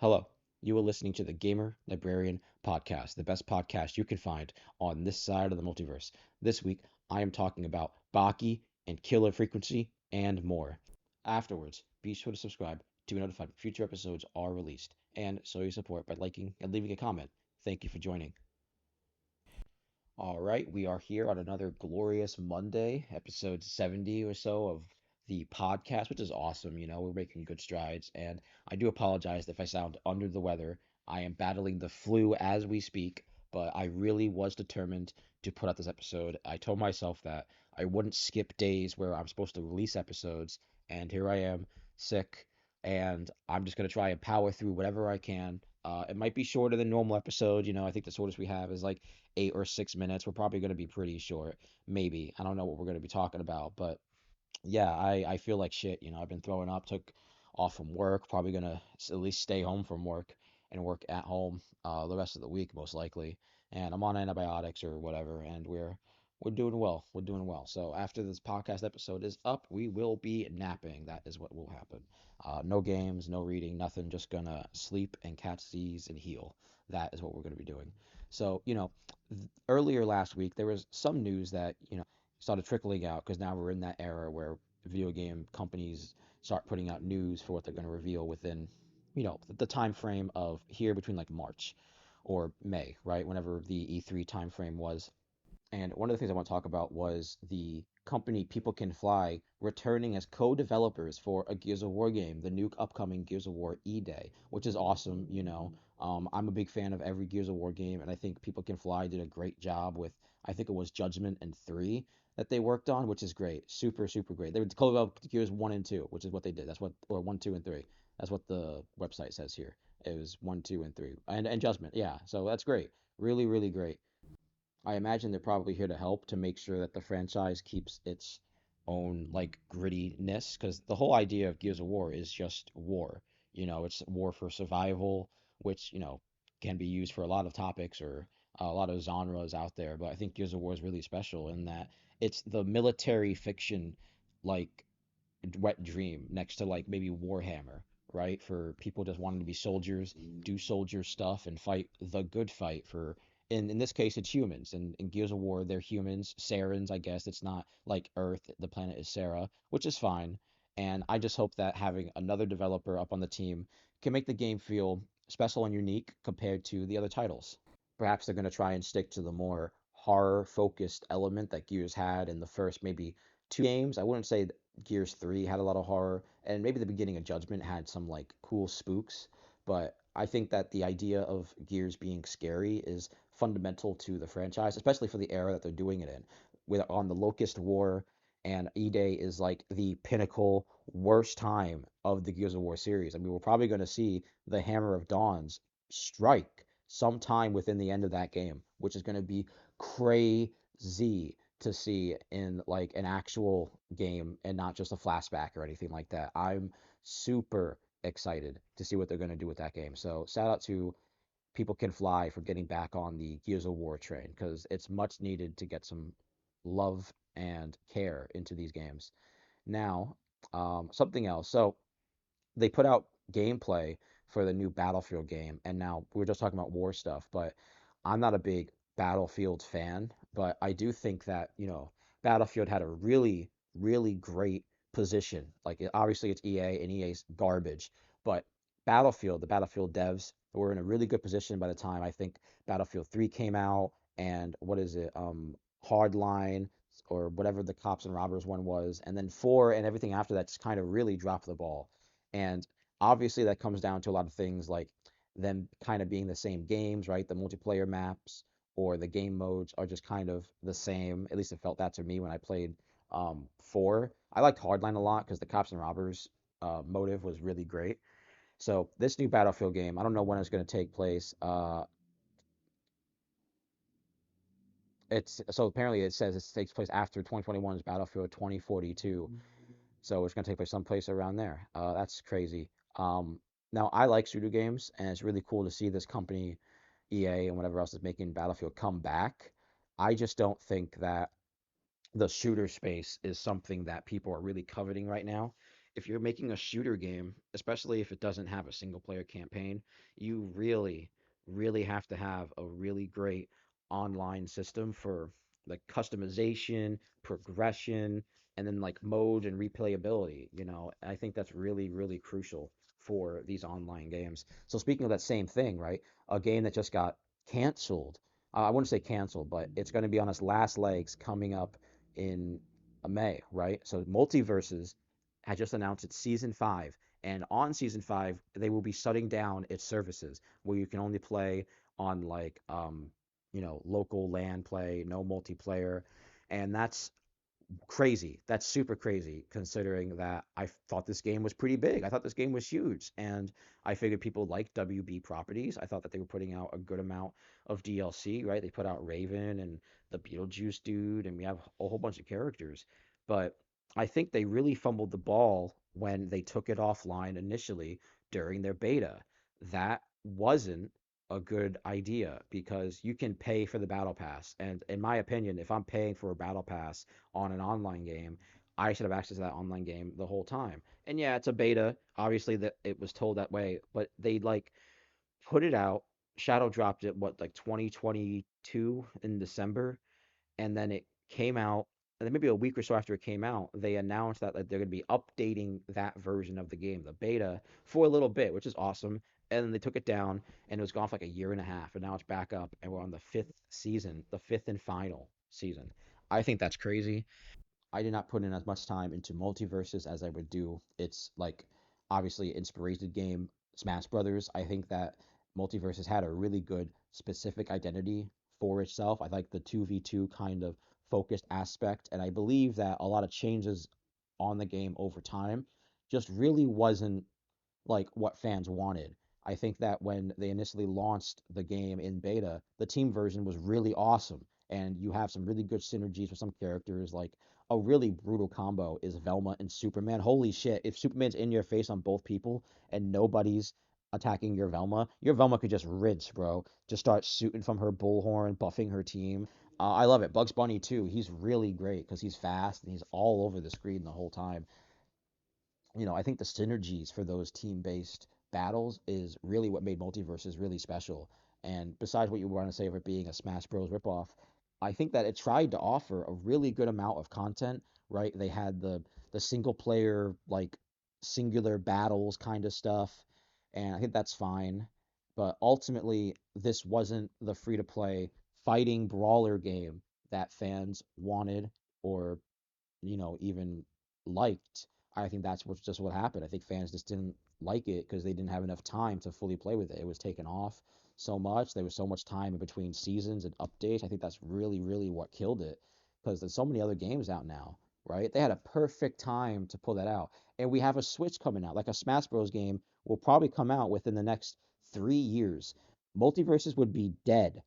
Hello, you are listening to the Gamer Librarian Podcast, the best podcast you can find on this side of the multiverse. This week, I am talking about Baki and killer frequency and more. Afterwards, be sure to subscribe to be notified when future episodes are released, and show your support by liking and leaving a comment. Thank you for joining. All right, we are here on another glorious Monday, episode 70 or so of the podcast, which is awesome. We're making good strides, and I do apologize if I sound under the weather. I am battling the flu as we speak, but I really was determined to put out this episode. I told myself that I wouldn't skip days where I'm supposed to release episodes, and here I am, sick, and I'm just going to try and power through whatever I can. It might be shorter than normal episodes. I think the shortest we have is like 8 or 6 minutes. We're probably going to be pretty short, maybe. I don't know what we're going to be talking about, but yeah, I feel like shit. I've been throwing up, took off from work, probably going to at least stay home from work and work at home the rest of the week, most likely. And I'm on antibiotics or whatever, and we're doing well. We're doing well. So after this podcast episode is up, we will be napping. That is what will happen. No games, no reading, nothing. Just gonna sleep and catch Z's and heal. That is what we're gonna be doing. So, earlier last week there was some news that, started trickling out because now we're in that era where video game companies start putting out news for what they're going to reveal within, the time frame of here between like March or May, right? Whenever the E3 time frame was. And one of the things I want to talk about was the company People Can Fly returning as co-developers for a Gears of War game, the new upcoming Gears of War E-Day, which is awesome. I'm a big fan of every Gears of War game, and I think People Can Fly did a great job with, I think it was Judgment and 3 that they worked on, which is great. Super, super great. They would co-develop Gears 1 and 2, which is what they did. Or 1, 2, and 3. That's what the website says here. It was 1, 2, and 3. And Judgment, yeah. So that's great. Really, really great. I imagine they're probably here to help to make sure that the franchise keeps its own like grittiness because the whole idea of Gears of War is just war. It's war for survival, which, can be used for a lot of topics or a lot of genres out there. But I think Gears of War is really special in that it's the military fiction like wet dream next to like maybe Warhammer, right? For people just wanting to be soldiers, do soldier stuff, and fight the good fight for. In this case, it's humans. And in Gears of War, they're humans, Sarans, I guess. It's not like Earth. The planet is Sarah, which is fine. And I just hope that having another developer up on the team can make the game feel special and unique compared to the other titles. Perhaps they're going to try and stick to the more horror focused element that Gears had in the first maybe two games. I wouldn't say Gears 3 had a lot of horror, and maybe the beginning of Judgment had some like cool spooks, but I think that the idea of Gears being scary is fundamental to the franchise, especially for the era that they're doing it in. With on the Locust War and E-Day is like the pinnacle worst time of the Gears of War series. I mean, we're probably going to see the Hammer of Dawns strike sometime within the end of that game, which is going to be crazy to see in like an actual game and not just a flashback or anything like that. I'm super excited to see what they're going to do with that game. So shout out to People Can Fly for getting back on the Gears of War train because it's much needed to get some love and care into these games. Now, something else. So they put out gameplay for the new Battlefield game, and now we are just talking about war stuff, but I'm not a big Battlefield fan, but I do think that, Battlefield had a really, really great position. Like, obviously, it's EA, and EA's garbage, but the Battlefield devs were in a really good position by the time I think Battlefield 3 came out, and what is it, Hardline, or whatever the cops and robbers one was, and then 4 and everything after that just kind of really dropped the ball. And obviously, that comes down to a lot of things like them kind of being the same games, right? The multiplayer maps or the game modes are just kind of the same. At least it felt that to me when I played 4. I liked Hardline a lot because the cops and robbers motive was really great. So this new Battlefield game, I don't know when it's going to take place. It's so apparently it says it takes place after 2021's Battlefield 2042. So it's going to take place someplace around there. That's crazy. Now, I like shooter games, and it's really cool to see this company, EA, and whatever else is making Battlefield come back. I just don't think that the shooter space is something that people are really coveting right now. if you're making a shooter game, especially if it doesn't have a single player campaign, you really, really have to have a really great online system for like customization, progression, and then like mode and replayability. I think that's really, really crucial for these online games. So speaking of that same thing, right? A game that just got canceled. I wouldn't say canceled, but it's going to be on its last legs coming up in May, right? So Multiverses had just announced its season five, and on season five, they will be shutting down its services where you can only play on like local LAN play, no multiplayer, and that's crazy. That's super crazy considering that I thought this game was pretty big. I thought this game was huge. And I figured people like WB properties. I thought that they were putting out a good amount of DLC, right? They put out Raven and the Beetlejuice dude, and we have a whole bunch of characters. But I think they really fumbled the ball when they took it offline initially during their beta. That wasn't a good idea because you can pay for the battle pass. And in my opinion, if I'm paying for a battle pass, on an online game, I should have access to that online game the whole time. And yeah, it's a beta. Obviously, that it was told that way, but they like put it out, shadow dropped it what like 2022 in December, and then it came out. And then maybe a week or so after it came out, they announced that like, they're going to be updating that version of the game, the beta, for a little bit, which is awesome. And then they took it down, and it was gone for like a year and a half, and now it's back up, and we're on the fifth season, the fifth and final season. I think that's crazy. I did not put in as much time into Multiverses as I would do. It's like obviously inspiration game Smash Brothers. I think that Multiverses had a really good specific identity for itself. I like the 2v2 kind of focused aspect, and I believe that a lot of changes on the game over time just really wasn't like what fans wanted. I think that when they initially launched the game in beta, the team version was really awesome, and you have some really good synergies with some characters. Like a really brutal combo is Velma and Superman. Holy shit! If Superman's in your face on both people and nobody's attacking your Velma could just rinse, bro. Just start shooting from her bullhorn, buffing her team. I love it. Bugs Bunny too. He's really great because he's fast and he's all over the screen the whole time. I think the synergies for those team-based battles is really what made Multiverses really special. And besides what you want to say of it being a Smash Bros. Ripoff, I think that it tried to offer a really good amount of content, right? They had the single player like singular battles kind of stuff, and I think that's fine. But ultimately, this wasn't the free-to-play fighting brawler game that fans wanted or even liked. I think that's what's just what happened. I think fans just didn't like it because they didn't have enough time to fully play with it. It was taken off so much. There was so much time in between seasons and updates. I think that's really, really what killed it because there's so many other games out now, right? They had a perfect time to pull that out. And we have a Switch coming out, like a Smash Bros. Game will probably come out within the next 3 years. Multiverses would be dead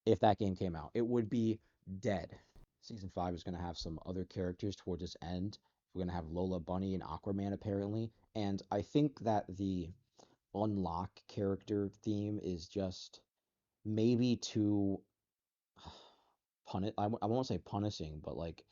if that game came out. It would be dead. Season five is going to have some other characters towards its end. We're going to have Lola Bunny and Aquaman apparently, and I think that the unlock character theme is just maybe too I won't say punishing, but like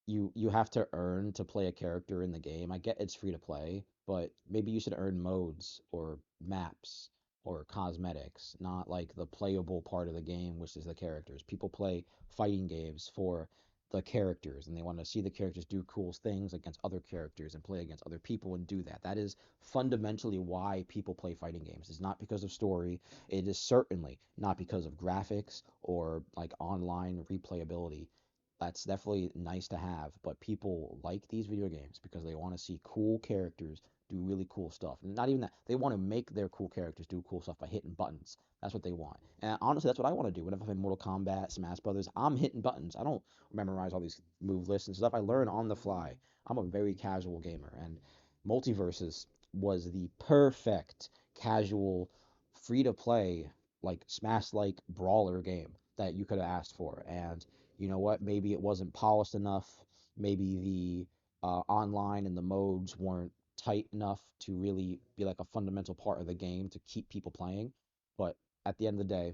you have to earn to play a character in the game. I get it's free to play, but maybe you should earn modes or maps or cosmetics, not like the playable part of the game, which is the characters. People play fighting games for the characters and they want to see the characters do cool things against other characters and play against other people and do that. That is fundamentally why people play fighting games. It's not because of story. It is certainly not because of graphics or like online replayability. That's definitely nice to have, but people like these video games because they want to see cool characters do really cool stuff. And not even that, they want to make their cool characters do cool stuff by hitting buttons. That's what they want. And honestly, that's what I want to do. Whenever I play Mortal Kombat, Smash Brothers, I'm hitting buttons. I don't memorize all these move lists and stuff. I learn on the fly. I'm a very casual gamer, and Multiverses was the perfect casual, free to play, like Smash like brawler game that you could have asked for. And you know what? Maybe it wasn't polished enough. Maybe the online and the modes weren't tight enough to really be like a fundamental part of the game to keep people playing. But at the end of the day,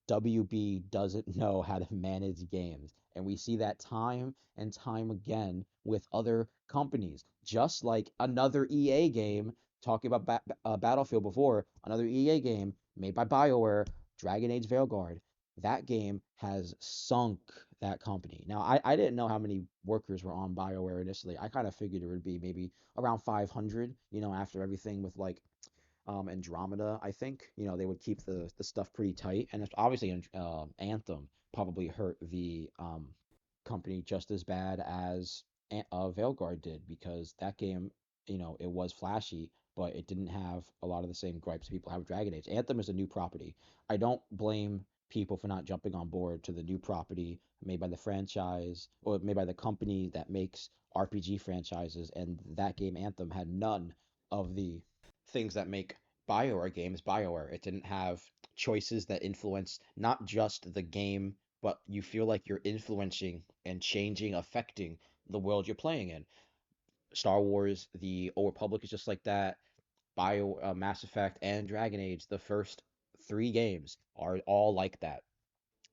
WB doesn't know how to manage games. And we see that time and time again with other companies. just like another EA game, talking about Battlefield before, another EA game made by Bioware, Dragon Age Veilguard. That game has sunk that company. Now, I didn't know how many workers were on Bioware initially. I kind of figured it would be maybe around 500, after everything with like Andromeda, I think. They would keep the stuff pretty tight, and it's obviously Anthem probably hurt the company just as bad as Veilguard did because that game, it was flashy, but it didn't have a lot of the same gripes people have with Dragon Age. Anthem is a new property. I don't blame people for not jumping on board to the new property made by the franchise or made by the company that makes RPG franchises, and that game Anthem had none of the things that make BioWare games BioWare. It didn't have choices that influence not just the game, but you feel like you're influencing and changing, affecting the world you're playing in. Star Wars, The Old Republic is just like that. Mass Effect, and Dragon Age, the first three games are all like that.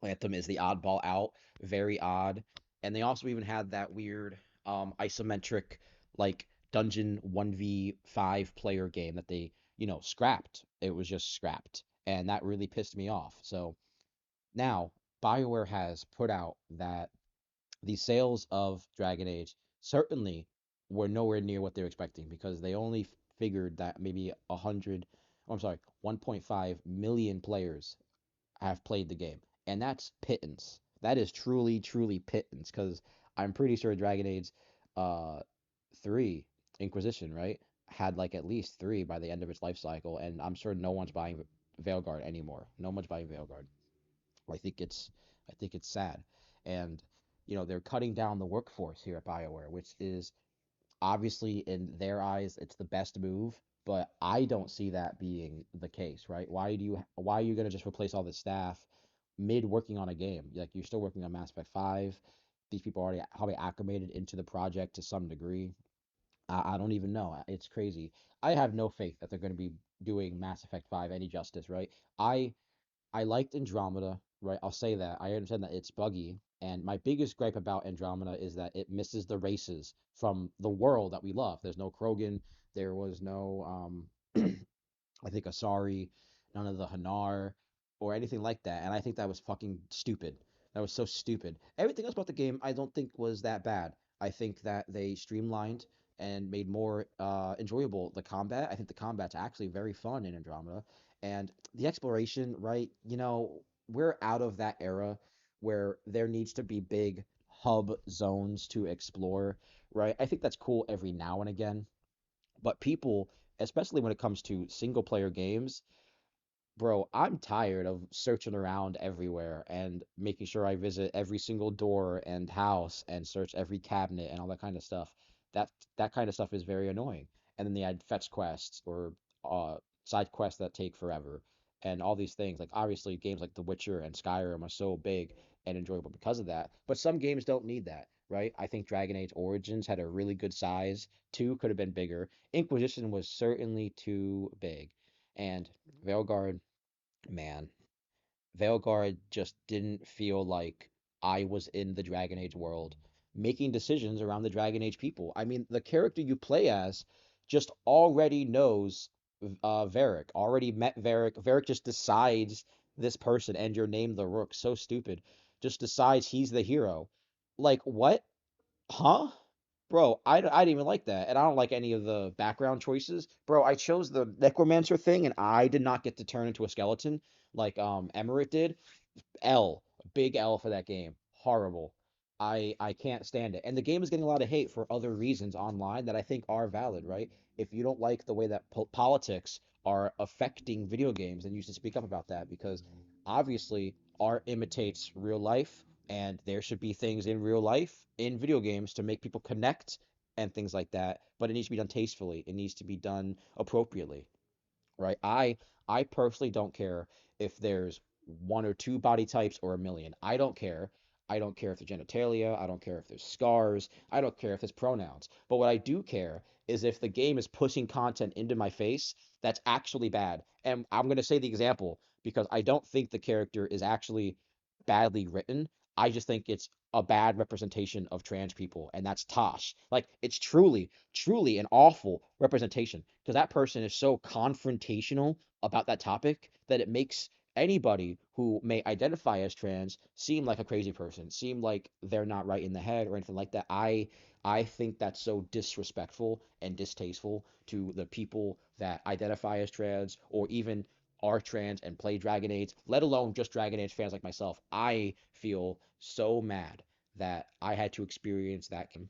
Anthem is the oddball out, very odd. And they also even had that weird isometric like dungeon 1v5 player game that they, scrapped. It was just scrapped. And that really pissed me off. So now BioWare has put out that the sales of Dragon Age certainly were nowhere near what they were expecting because they only figured that maybe 100, oh, I'm sorry, 1.5 million players have played the game, and that's pittance. That is truly, truly pittance because I'm pretty sure Dragon Age, uh, 3 Inquisition, right, had like at least three by the end of its life cycle, and I'm sure no one's buying Veilguard anymore. No one's buying Veilguard. I think it's I think it's sad, and they're cutting down the workforce here at BioWare, which is obviously in their eyes it's the best move, but I don't see that being the case, right? Why are you gonna just replace all the staff mid working on a game? Like you're still working on Mass Effect 5. These people are already probably acclimated into the project to some degree. I don't even know. It's crazy. I have no faith that they're going to be doing Mass Effect 5 any justice, right? I I liked Andromeda, right? I'll say that. I understand that it's buggy, and my biggest gripe about Andromeda is that it misses the races from the world that we love. There's no Krogan, there was no I think Asari, none of the Hanar, or anything like that. And I think that was fucking stupid. That was so stupid. Everything else about the game, I don't think was that bad. I think that they streamlined and made more enjoyable the combat. I think the combat's actually very fun in Andromeda. And the exploration, right? We're out of that era where there needs to be big hub zones to explore, right? I think that's cool every now and again. But people, especially when it comes to single player games, bro, I'm tired of searching around everywhere and making sure I visit every single door and house and search every cabinet and all that kind of stuff. That that kind of stuff is very annoying. And then they add fetch quests or uh side quests that take forever and all these things. Like obviously games like The Witcher and Skyrim are so big and enjoyable because of that. But some games don't need that, right? I think Dragon Age Origins had a really good size. 2 could have been bigger. Inquisition was certainly too big. And Veilguard, man, Veilguard just didn't feel like I was in the Dragon Age world making decisions around the Dragon Age people. I mean, the character you play as just already knows Varric, already met Varric. Varric just decides this person and you're named the Rook. So stupid. Just decides he's the hero. Like, what? Huh? Bro, I didn't even like that. And I don't like any of the background choices. Bro, I chose the Necromancer thing and I did not get to turn into a skeleton like Emmerich did. L, big L for that game. Horrible. I can't stand it. And the game is getting a lot of hate for other reasons online that I think are valid, right? If you don't like the way that politics are affecting video games, then you should speak up about that because obviously art imitates real life and there should be things in real life in video games to make people connect and things like that, but it needs to be done tastefully. It needs to be done appropriately, right? I personally don't care if there's one or two body types or a million. I don't care. I don't care if there's genitalia. I don't care if there's scars. I don't care if there's pronouns. But what I do care is if the game is pushing content into my face that's actually bad. And I'm going to say the example because I don't think the character is actually badly written. I just think it's a bad representation of trans people, and that's Tosh. Like, it's truly, truly an awful representation because that person is so confrontational about that topic that it makes anybody who may identify as trans seem like a crazy person, seem like they're not right in the head or anything like that. I think that's so disrespectful and distasteful to the people that identify as trans or even are trans and play Dragon Age, let alone just Dragon Age fans like myself. I feel so mad that I had to experience that game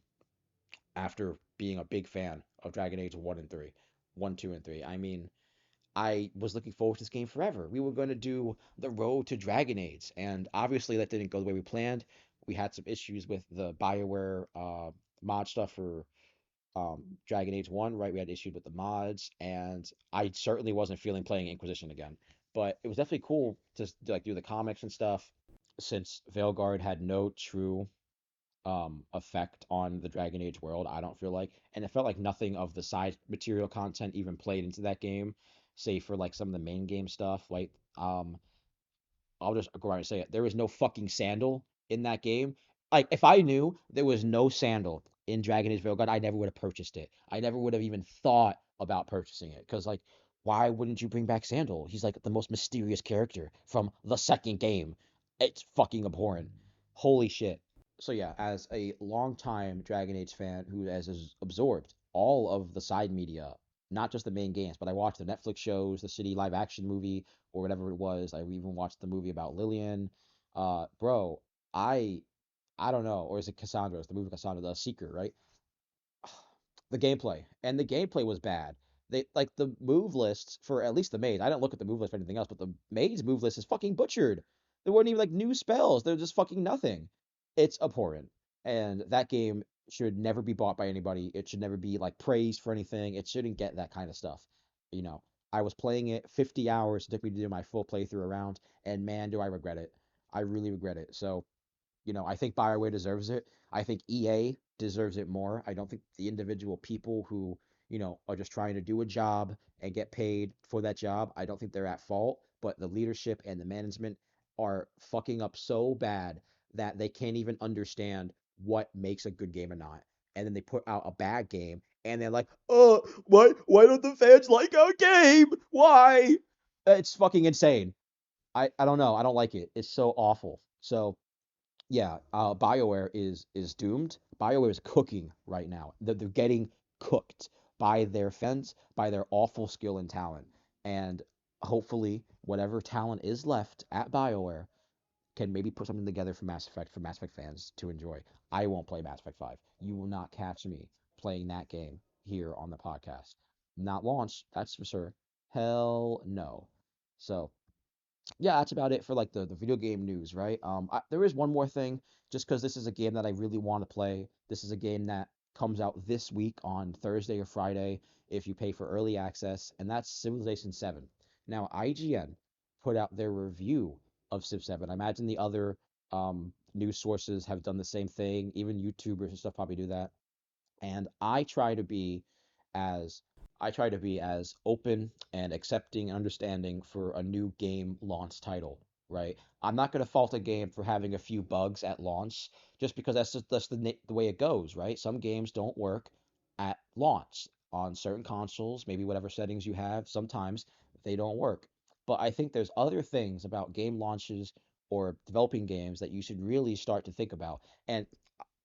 after being a big fan of Dragon Age 1 and 3. 1, 2, and 3. I mean, I was looking forward to this game forever. We were going to do the road to Dragon Age, and obviously that didn't go the way we planned. We had some issues with the Bioware mod stuff for Dragon Age 1, right? We had issues with the mods, and I certainly wasn't feeling playing Inquisition again. But it was definitely cool to like do the comics and stuff, since Veilguard had no true effect on the Dragon Age world, I don't feel like. And it felt like nothing of the side material content even played into that game, save for like some of the main game stuff. Like I'll just go around and say it. There was no fucking sandal in that game. Like, if I knew there was no sandal in Dragon Age Veilguard, I never would have purchased it. I never would have even thought about purchasing it. Because, like, why wouldn't you bring back Sandal? He's like the most mysterious character from the second game. It's fucking abhorrent. Holy shit. So yeah, as a longtime Dragon Age fan who has absorbed all of the side media, not just the main games, but I watched the Netflix shows, the City live action movie, or whatever it was. I even watched the movie about Lillian. Bro, I I don't know, or is it Cassandra? It's the movie Cassandra, the Seeker, right? The gameplay, and the gameplay was bad. They like the move lists for at least the maid. I didn't look at the move list for anything else, but the maid's move list is fucking butchered. There weren't even like new spells. They're just fucking nothing. It's abhorrent, and that game should never be bought by anybody. It should never be like praised for anything. It shouldn't get that kind of stuff. You know, I was playing it 50 hours. It took me to do my full playthrough around, and man, do I regret it. I really regret it. So I think Bioware deserves it. I think EA deserves it more. I don't think the individual people who, are just trying to do a job and get paid for that job, I don't think they're at fault, but the leadership and the management are fucking up so bad that they can't even understand what makes a good game or not. And then they put out a bad game and they're like, "Oh, why don't the fans like our game? Why?" It's fucking insane. I don't know. I don't like it. It's so awful. So yeah, BioWare is doomed. BioWare is cooking right now. They're getting cooked by their fans, by their awful skill and talent. And hopefully, whatever talent is left at BioWare can maybe put something together for Mass Effect fans to enjoy. I won't play Mass Effect 5. You will not catch me playing that game here on the podcast. Not launch, that's for sure. Hell no. So yeah, that's about it for like the video game news, right? There is one more thing, just because this is a game that I really want to play. This is a game that comes out this week on Thursday or Friday if you pay for early access, and that's Civilization 7. Now, IGN put out their review of Civ 7. I imagine the other news sources have done the same thing. Even YouTubers and stuff probably do that. And as I try to be as open and accepting and understanding for a new game launch title, right? I'm not going to fault a game for having a few bugs at launch just because that's the way it goes, right? Some games don't work at launch on certain consoles, maybe whatever settings you have, sometimes they don't work. But I think there's other things about game launches or developing games that you should really start to think about. And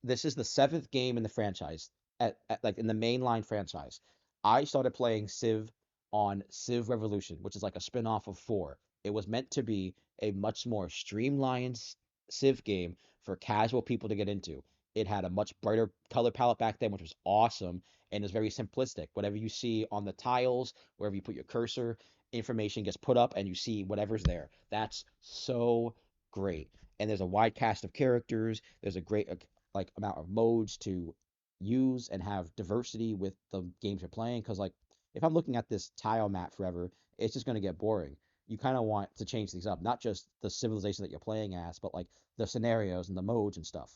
this is the seventh game in the franchise, at like in the mainline franchise. I started playing Civ on Civ Revolution, which is like a spin-off of 4. It was meant to be a much more streamlined Civ game for casual people to get into. It had a much brighter color palette back then, which was awesome, and is very simplistic. Whatever you see on the tiles, wherever you put your cursor, information gets put up and you see whatever's there. That's so great. And there's a wide cast of characters. There's a great like amount of modes to use and have diversity with the games you're playing. Because like if I'm looking at this tile map forever, it's just gonna get boring. You kind of want to change things up, not just the civilization that you're playing as, but like the scenarios and the modes and stuff.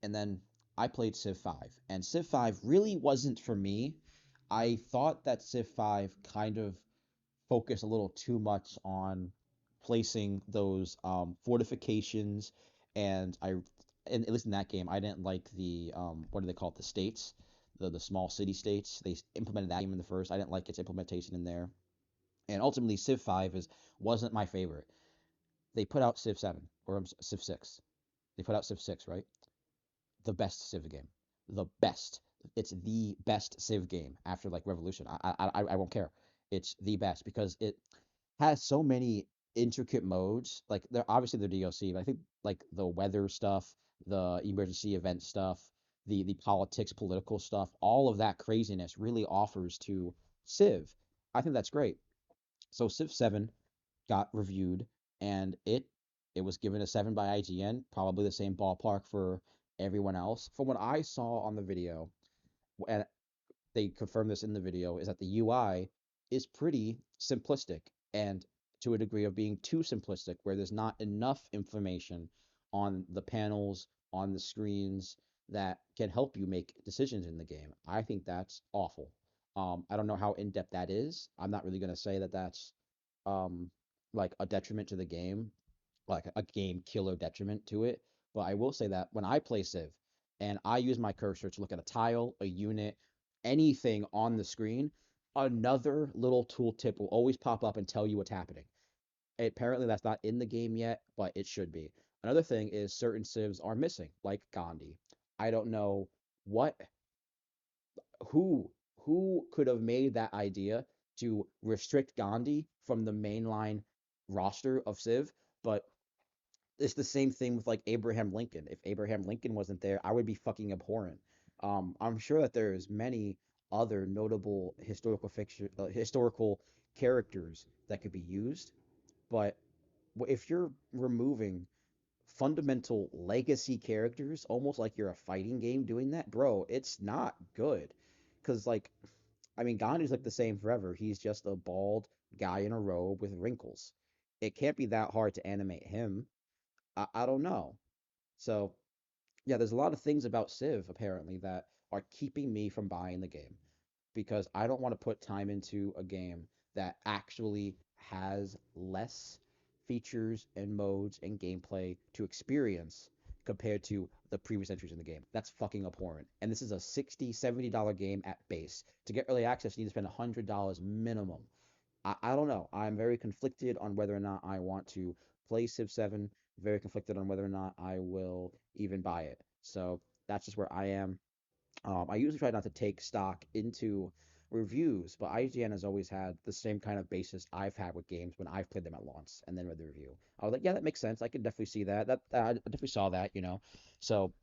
And then I played Civ 5, and Civ 5 really wasn't for me. I thought that Civ 5 kind of focused a little too much on placing those fortifications And and at least in that game, I didn't like the what do they call it? The states, the small city states. They implemented that game in the first. I didn't like its implementation in there. And ultimately, Civ 5 is wasn't my favorite. They put out Civ 7 or Civ 6. They put out Civ 6, right? The best Civ game. The best. It's the best Civ game after like Revolution. I won't care. It's the best because it has so many intricate modes. Like they're obviously the DLC, but I think like the weather stuff, the emergency event stuff, the politics, political stuff, all of that craziness really offers to Civ. I think that's great. So Civ 7 got reviewed and it was given a 7 by IGN, probably the same ballpark for everyone else. From what I saw on the video, and they confirmed this in the video, is that the UI is pretty simplistic and to a degree of being too simplistic, where there's not enough information on the panels, on the screens that can help you make decisions in the game. I think that's awful. I don't know how in depth that is. I'm not really going to say that that's um, like a detriment to the game, like a game killer detriment to it. But I will say that when I play Civ and I use my cursor to look at a tile, a unit, anything on the screen, another little tooltip will always pop up and tell you what's happening. Apparently, that's not in the game yet, but it should be. Another thing is certain civs are missing, like Gandhi. I don't know what who who could have made that idea to restrict Gandhi from the mainline roster of Civ, but it's the same thing with like Abraham Lincoln. If Abraham Lincoln wasn't there, I would be fucking abhorrent. I'm sure that there's many other notable historical fiction, historical characters that could be used, but if you're removing fundamental legacy characters, almost like you're a fighting game doing that, bro, it's not good. Because like, I mean, Gandhi's like the same forever. He's just a bald guy in a robe with wrinkles. It can't be that hard to animate him. I don't know. So yeah, there's a lot of things about Civ apparently that are keeping me from buying the game because I don't want to put time into a game that actually has less features and modes and gameplay to experience compared to the previous entries in the game. That's fucking abhorrent. And this is a $60, $70 game at base. To get early access, you need to spend $100 minimum. I don't know. I'm very conflicted on whether or not I want to play Civ 7, very conflicted on whether or not I will even buy it. So that's just where I am. I usually try not to take stock into reviews, but IGN has always had the same kind of basis I've had with games when I've played them at launch and then read the review. I was like, yeah, that makes sense. I can definitely see that. I definitely saw that. So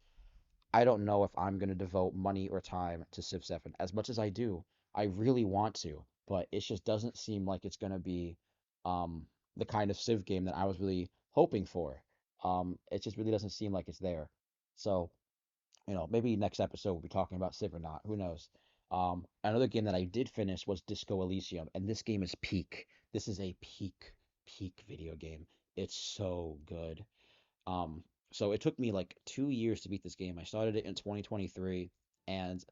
I don't know if I'm going to devote money or time to Civ 7 as much as I do. I really want to, but it just doesn't seem like it's going to be um, the kind of Civ game that I was really hoping for. It just really doesn't seem like it's there. So, maybe next episode we'll be talking about Civ or not. Who knows? Another game that I did finish was Disco Elysium, and this game is peak. This is a peak video game. It's so good. Um, so it took me like 2 years to beat this game. I started it in 2023, and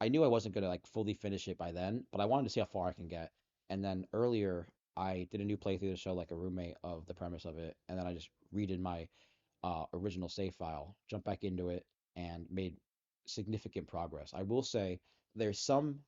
I knew I wasn't gonna like fully finish it by then, but I wanted to see how far I can get. And then earlier, I did a new playthrough to show like a roommate of the premise of it, and then I just redid my original save file, jumped back into it, and made significant progress. I will say there's some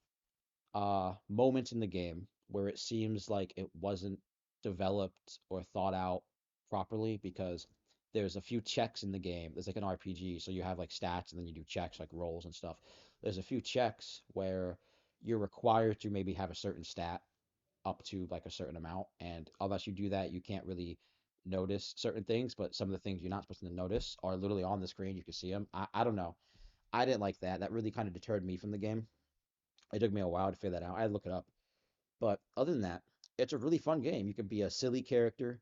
moments in the game where it seems like it wasn't developed or thought out properly because there's a few checks in the game. There's like an RPG, so you have like stats and then you do checks like rolls and stuff. There's a few checks where you're required to maybe have a certain stat up to like a certain amount, and unless you do that, you can't really notice certain things. But some of the things you're not supposed to notice are literally on the screen. You can see them. I don't know. I didn't like that. That really kind of deterred me from the game. It took me a while to figure that out. I had to look it up. But other than that, it's a really fun game. You can be a silly character.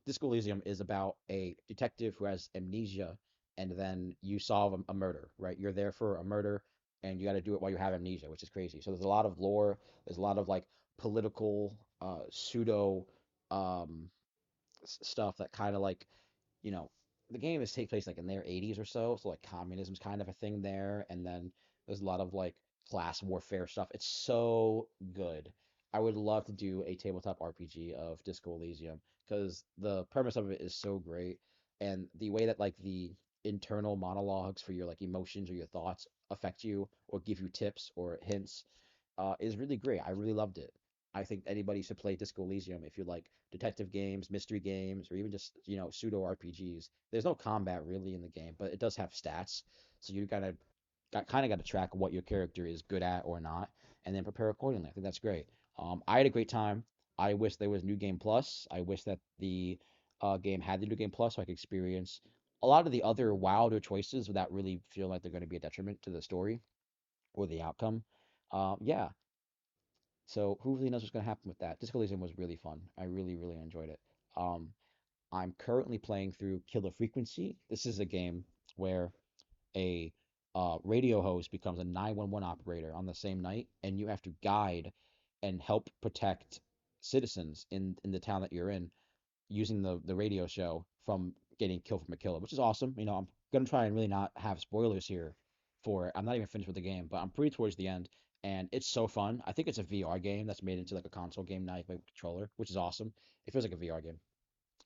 Disco Elysium is about a detective who has amnesia, and then you solve a murder, right? You're there for a murder, and you got to do it while you have amnesia, which is crazy. So there's a lot of lore. There's a lot of like political, pseudo um, stuff that kind of like you know, the game is take place like in their 80s or so like communism's kind of a thing there, and then there's a lot of like class warfare stuff. It's so good. I would love to do a tabletop RPG of Disco Elysium because the premise of it is so great. and the way that like the internal monologues for your like emotions or your thoughts affect you or give you tips or hints is really great. I really loved it. I think anybody should play Disco Elysium if you like detective games, mystery games, or even just, pseudo RPGs. There's no combat really in the game, but it does have stats. So you got to track what your character is good at or not, and then prepare accordingly. I think that's great. I had a great time. I wish there was New Game Plus. I wish that the game had the New Game Plus so I could experience a lot of the other wilder choices without really feeling like they're going to be a detriment to the story or the outcome. Yeah, so who really knows what's going to happen with that? Disco Elysium was really fun. I really, really enjoyed it. Um, I'm currently playing through Killer Frequency. This is a game where a radio host becomes a 911 operator on the same night, and you have to guide and help protect citizens in the town that you're in using the radio show from getting killed from a killer, which is awesome. I'm gonna try and really not have spoilers here for it. I'm not even finished with the game, but I'm pretty towards the end, and it's so fun. I think it's a VR game that's made into like a console game now with a controller, which is awesome. It feels like a VR game,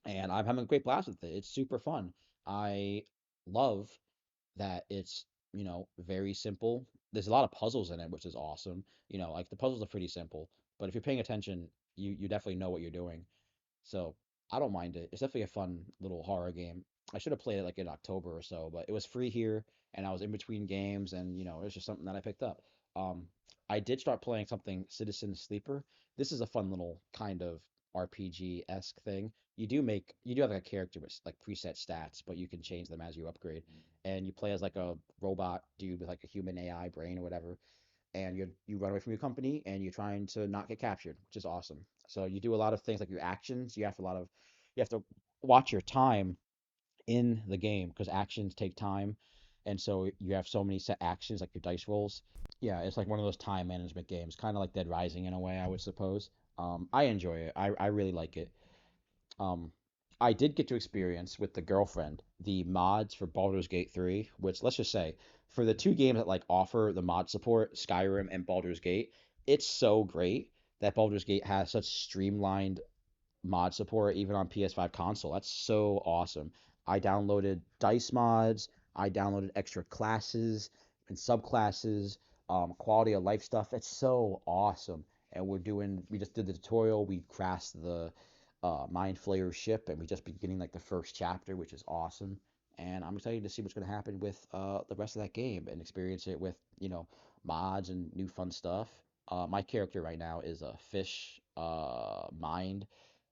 and I'm having a great blast with it. It's super fun. I love that it's very simple. There's a lot of puzzles in it, which is awesome. Like the puzzles are pretty simple, but if you're paying attention, you definitely know what you're doing. So I don't mind it. It's definitely a fun little horror game. I should have played it like in October or so, but it was free here, and I was in between games, and it was just something that I picked up. Um, I did start playing something Citizen Sleeper. This is a fun little kind of RPG-esque thing. You do have like a character with like preset stats, but you can change them as you upgrade. And you play as like a robot dude with like a human AI brain or whatever, and you run away from your company and you're trying to not get captured, which is awesome. So you do a lot of things like your actions. You have to watch your time in the game because actions take time, and so you have so many set actions like your dice rolls. Yeah, it's like one of those time management games, kind of like Dead Rising in a way, I would suppose. I enjoy it. I really like it. Um, I did get to experience with the girlfriend the mods for Baldur's Gate 3, which let's just say for the two games that like offer the mod support, Skyrim and Baldur's Gate, it's so great that Baldur's Gate has such streamlined mod support even on PS5 console. That's so awesome. I downloaded dice mods, I downloaded extra classes and subclasses, quality of life stuff. It's so awesome. And we just did the tutorial. We crashed the Mind Flayer ship, and we just beginning like the first chapter, which is awesome. And I'm excited to see what's going to happen with the rest of that game and experience it with mods and new fun stuff. My character right now is a fish mind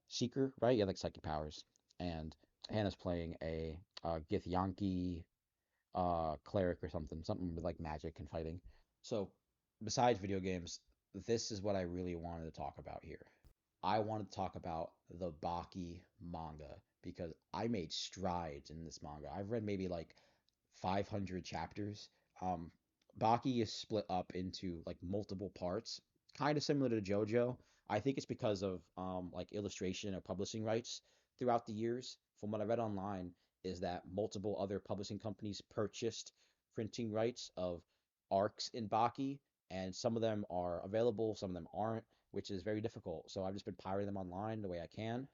seeker, right? You have like psychic powers, and Hannah's playing a Githyanki cleric or something with like magic and fighting. So, besides video games, this is what I really wanted to talk about here. I wanted to talk about the Baki manga because I made strides in this manga. I've read maybe like 500 chapters. Um, Baki is split up into like multiple parts, kind of similar to JoJo. I think it's because of like illustration or publishing rights throughout the years. From what I read online, is that multiple other publishing companies purchased printing rights of arcs in Baki, and some of them are available, some of them aren't, which is very difficult. So I've just been pirating them online the way I can.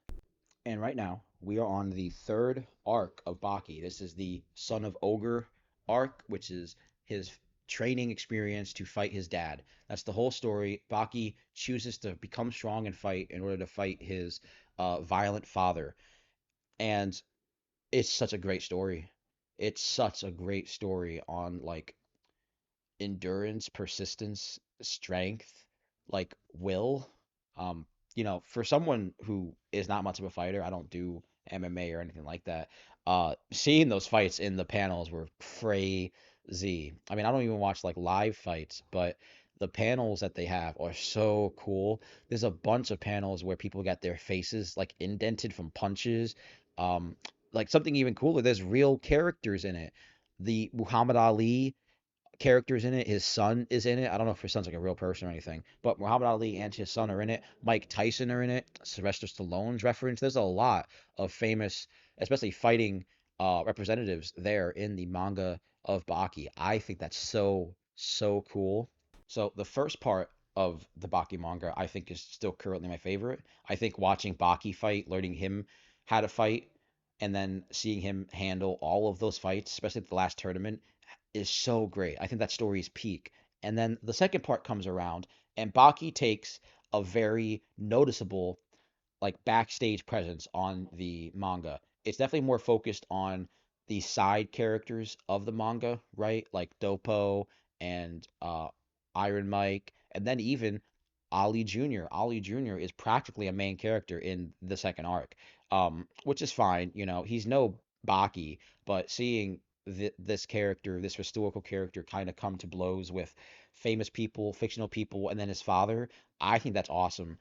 And right now, we are on the third arc of Baki. This is the Son of Ogre arc, which is his training experience to fight his dad. That's the whole story. Baki chooses to become strong and fight in order to fight his violent father. And it's such a great story. It's such a great story on like endurance, persistence, strength, like will. Um, for someone who is not much of a fighter, I don't do MMA or anything like that. Seeing those fights in the panels were crazy. I mean, I don't even watch like live fights, but the panels that they have are so cool. There's a bunch of panels where people got their faces like indented from punches. Um, like something even cooler, there's real characters in it. The Muhammad Ali characters in it. His son is in it. I don't know if his son's like a real person or anything, but Muhammad Ali and his son are in it. Mike Tyson are in it. Sylvester Stallone's reference. There's a lot of famous, especially fighting representatives there in the manga of Baki. I think that's so cool. So the first part of the Baki manga, I think, is still currently my favorite. I think watching Baki fight, learning him how to fight, and then seeing him handle all of those fights, especially at the last tournament, is so great. I think that story is peak. And then the second part comes around, and Baki takes a very noticeable like backstage presence on the manga. It's definitely more focused on the side characters of the manga, right? Like Dopo and Iron Mike, and then even Ali Jr. Ali Jr. is practically a main character in the second arc, which is fine. You know, he's no Baki, but seeing this character, this historical character, kind of come to blows with famous people, fictional people, and then his father, I think that's awesome.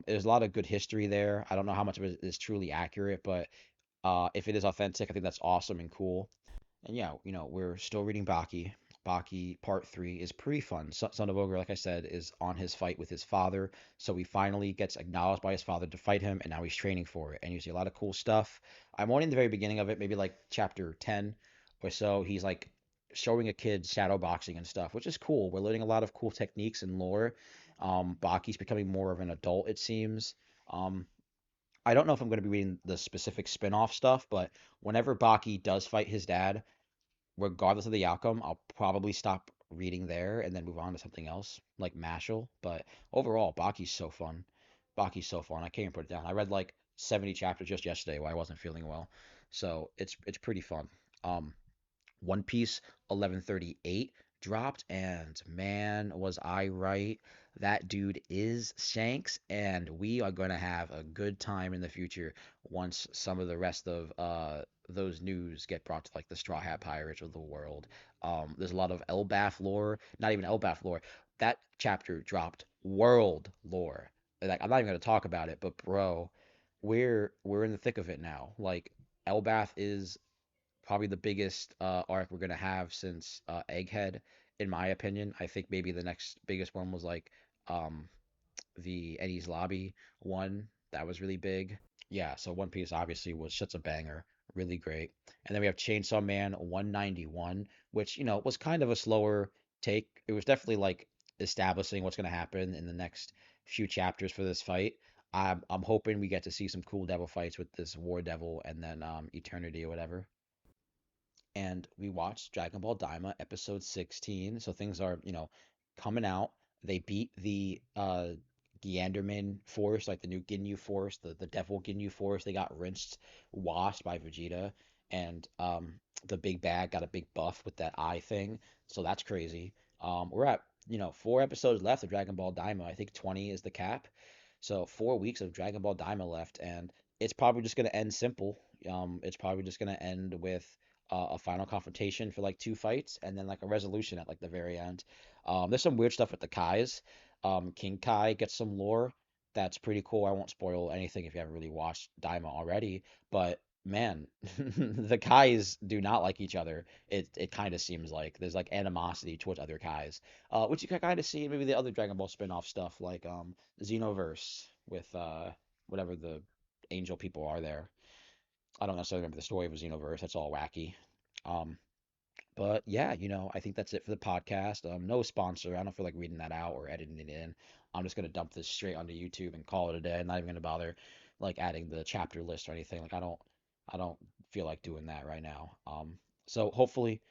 There's a lot of good history there. I don't know how much of it is truly accurate, but if it is authentic, I think that's awesome and cool. And yeah, we're still reading Baki. Baki Part 3 is pretty fun. Son of Ogre, like I said, is on his fight with his father. So he finally gets acknowledged by his father to fight him, and now he's training for it. And you see a lot of cool stuff. I'm only in the very beginning of it, maybe like chapter 10 or so. He's like showing a kid shadow boxing and stuff, which is cool. We're learning a lot of cool techniques and lore. Baki's becoming more of an adult, it seems. Um, I don't know if I'm going to be reading the specific spin-off stuff, but whenever Baki does fight his dad, regardless of the outcome, I'll probably stop reading there and then move on to something else like Mashal. But overall, Baki's so fun. Baki's so fun. I can't even put it down. I read like 70 chapters just yesterday while I wasn't feeling well, so it's pretty fun. Um, One Piece 1138 dropped, and man, was I right. That dude is Shanks, and we are going to have a good time in the future once some of the rest of those news get brought to like the Straw Hat Pirates of the world. There's a lot of Elbaf lore, not even Elbaf lore. That chapter dropped world lore. Like I'm not even going to talk about it, but bro, we're in the thick of it now. Like Elbath is probably the biggest arc we're gonna have since Egghead, in my opinion. I think maybe the next biggest one was like um, the Eddie's Lobby one. That was really big. Yeah, so One Piece obviously was such a banger, really great. And then we have Chainsaw Man 191, which was kind of a slower take. It was definitely like establishing what's gonna happen in the next few chapters for this fight. I'm hoping we get to see some cool devil fights with this War Devil and then Eternity or whatever. And we watched Dragon Ball Daima episode 16. So things are, coming out. They beat the Geanderman force, like the new Ginyu force, the devil Ginyu force. They got rinsed, washed by Vegeta, and the big bad got a big buff with that eye thing. So that's crazy. We're at, 4 episodes left of Dragon Ball Daima. I think 20 is the cap. So 4 weeks of Dragon Ball Daima left, and it's probably just gonna end simple. It's probably just gonna end with a final confrontation for like two fights, and then like a resolution at like the very end. There's some weird stuff with the Kais. King Kai gets some lore that's pretty cool. I won't spoil anything if you haven't really watched Daima already, but man, the Kais do not like each other. It kind of seems like there's like animosity towards other Kais, which you can kind of see in maybe the other Dragon Ball spin-off stuff like Xenoverse with whatever the angel people are there. I don't necessarily remember the story of a Xenoverse. That's all wacky. Um, but yeah, I think that's it for the podcast. No sponsor. I don't feel like reading that out or editing it in. I'm just gonna dump this straight onto YouTube and call it a day. I'm not even gonna bother like adding the chapter list or anything. Like I don't feel like doing that right now. So hopefully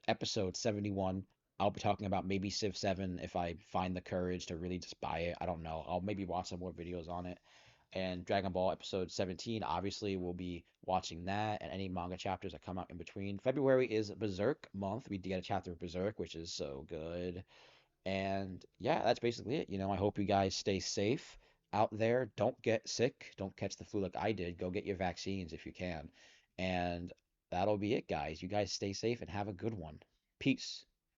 episode 71. I'll be talking about maybe Civ 7 if I find the courage to really just buy it. I don't know. I'll maybe watch some more videos on it. And Dragon Ball episode 17, obviously, we'll be watching that and any manga chapters that come out in between. February is Berserk month. We get a chapter of Berserk, which is so good. And yeah, that's basically it. I hope you guys stay safe out there. Don't get sick. Don't catch the flu like I did. Go get your vaccines if you can. And that'll be it, guys. You guys stay safe and have a good one. Peace.